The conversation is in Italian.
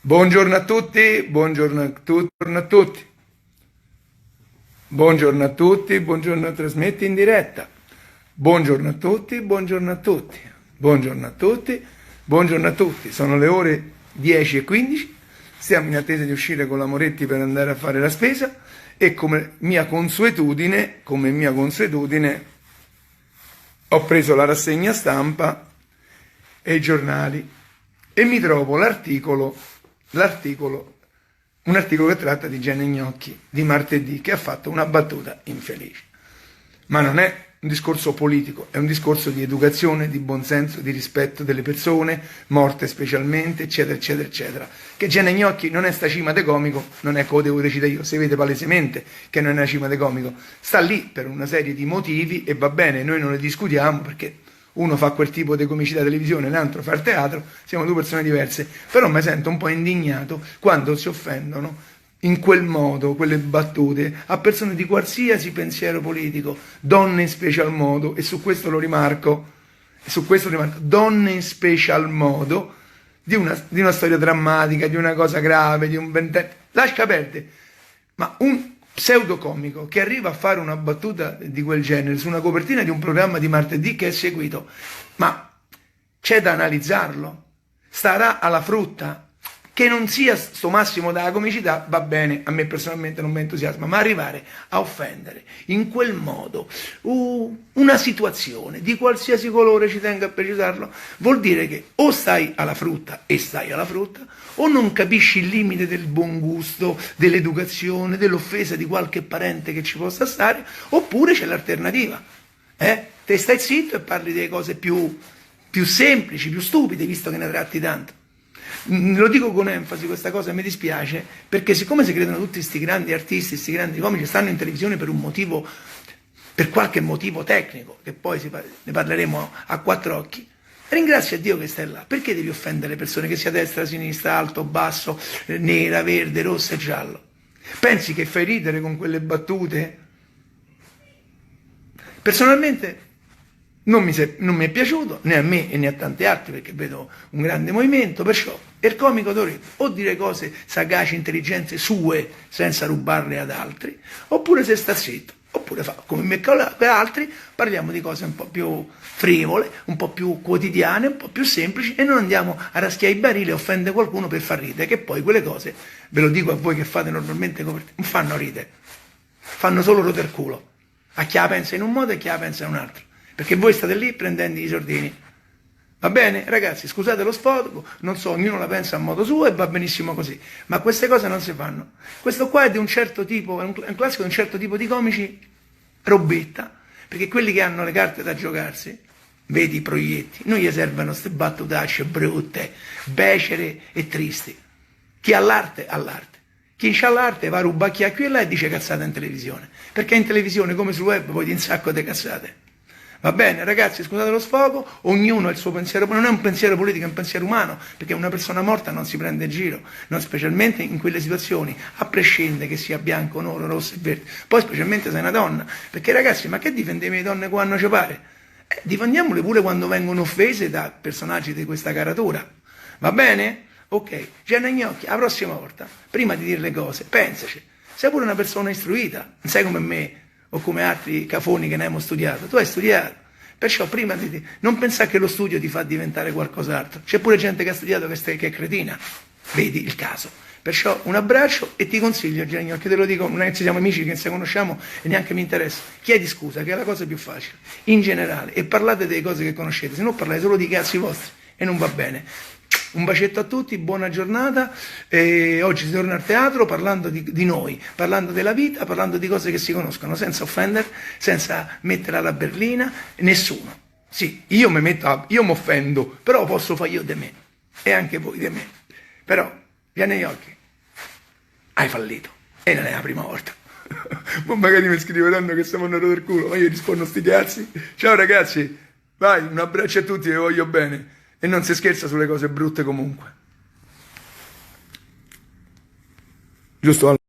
Buongiorno a tutti, buongiorno a tutti, buongiorno a tutti, buongiorno a tutti, buongiorno a trasmetti in diretta, buongiorno a tutti, buongiorno a tutti, buongiorno a tutti, buongiorno a tutti, sono le ore 10:15, stiamo in attesa di uscire con la Moretti per andare a fare la spesa e come mia consuetudine, ho preso la rassegna stampa e i giornali e mi trovo un articolo che tratta di Gianni Gnocchi di martedì, che ha fatto una battuta infelice. Ma non è un discorso politico, è un discorso di educazione, di buonsenso, di rispetto delle persone, morte specialmente, eccetera, eccetera, eccetera. Che Gianni Gnocchi non è sta cima de comico, non è che lo devo decidere io, si vede palesemente che non è una cima de comico, sta lì per una serie di motivi e va bene, noi non le discutiamo perché uno fa quel tipo di comicità televisione, l'altro fa il teatro, siamo due persone diverse, però mi sento un po' indignato quando si offendono in quel modo, quelle battute, a persone di qualsiasi pensiero politico, donne in special modo, e su questo lo rimarco, donne in special modo, di una storia drammatica, di una cosa grave, di un ventennio, lascia perdere, ma un pseudocomico che arriva a fare una battuta di quel genere su una copertina di un programma di martedì che è seguito, ma c'è da analizzarlo, starà alla frutta. Che non sia sto massimo della comicità va bene, a me personalmente non mi entusiasma, ma arrivare a offendere in quel modo una situazione di qualsiasi colore, ci tengo a precisarlo, vuol dire che o stai alla frutta e stai alla frutta, o non capisci il limite del buon gusto, dell'educazione, dell'offesa di qualche parente che ci possa stare, oppure c'è l'alternativa. Te stai zitto e parli delle cose più semplici, più stupide, visto che ne tratti tanto. Lo dico con enfasi questa cosa, mi dispiace, perché siccome si credono tutti questi grandi artisti, questi grandi comici, stanno in televisione per un motivo, per qualche motivo tecnico, che poi ne parleremo a quattro occhi, ringrazia Dio che stai là. Perché devi offendere persone, che sia destra, sinistra, alto, basso, nera, verde, rossa e giallo? Pensi che fai ridere con quelle battute? Personalmente non mi è piaciuto, né a me né a tanti altri, perché vedo un grande movimento, perciò il comico dovrebbe o dire cose sagaci, intelligenti, sue, senza rubarle ad altri, oppure se sta zitto, oppure fa come me e altri, parliamo di cose un po' più frivole, un po' più quotidiane, un po' più semplici, e non andiamo a raschiare i barili e offendere qualcuno per far ridere, che poi quelle cose, ve lo dico a voi che fate normalmente, non fanno ridere, fanno solo roter culo, a chi la pensa in un modo e chi la pensa in un altro. Perché voi state lì prendendo i sordini. Va bene? Ragazzi, scusate lo sfogo, non so, ognuno la pensa a modo suo e va benissimo così. Ma queste cose non si fanno. Questo qua è di un certo tipo, è un classico di un certo tipo di comici robetta, perché quelli che hanno le carte da giocarsi, vedi i proietti, non gli servono queste battutacce brutte, becere e tristi. Chi ha l'arte, ha l'arte. Chi ha l'arte va a rubacchiare qui e là e dice cazzate in televisione. Perché in televisione, come sul web, poi di un sacco di cazzate. Va bene, ragazzi, scusate lo sfogo, ognuno ha il suo pensiero, non è un pensiero politico, è un pensiero umano, perché una persona morta non si prende in giro, non specialmente in quelle situazioni, a prescindere che sia bianco, nero, rosso e verde, poi specialmente se è una donna, perché ragazzi, ma che difendevi le donne quando ci pare? Difendiamole pure quando vengono offese da personaggi di questa caratura, va bene? Ok, Gianni Gnocchi, la prossima volta, prima di dire le cose, pensaci, sei pure una persona istruita, non sei come me, o come altri cafoni che ne abbiamo studiato, tu hai studiato, perciò prima non pensare che lo studio ti fa diventare qualcos'altro, c'è pure gente che ha studiato che è cretina, vedi il caso, perciò un abbraccio e ti consiglio Gianni Gnocchi, te lo dico, non è che siamo amici che ci conosciamo e neanche mi interessa, chiedi scusa che è la cosa più facile, in generale, e parlate delle cose che conoscete, se no parlate solo di cazzi vostri e non va bene. Un bacetto a tutti, buona giornata, oggi si torna al teatro parlando di noi, parlando della vita, parlando di cose che si conoscono, senza offendere, senza mettere alla berlina, nessuno. Sì, io mi offendo, però posso fare io di me, e anche voi di me. Però, Gianni Gnocchi, hai fallito, e non è la prima volta. Poi magari mi scriveranno che siamo un errore del culo, ma io rispondo sti cazzi. Ciao ragazzi, vai, un abbraccio a tutti, vi voglio bene. E non si scherza sulle cose brutte comunque. Giusto?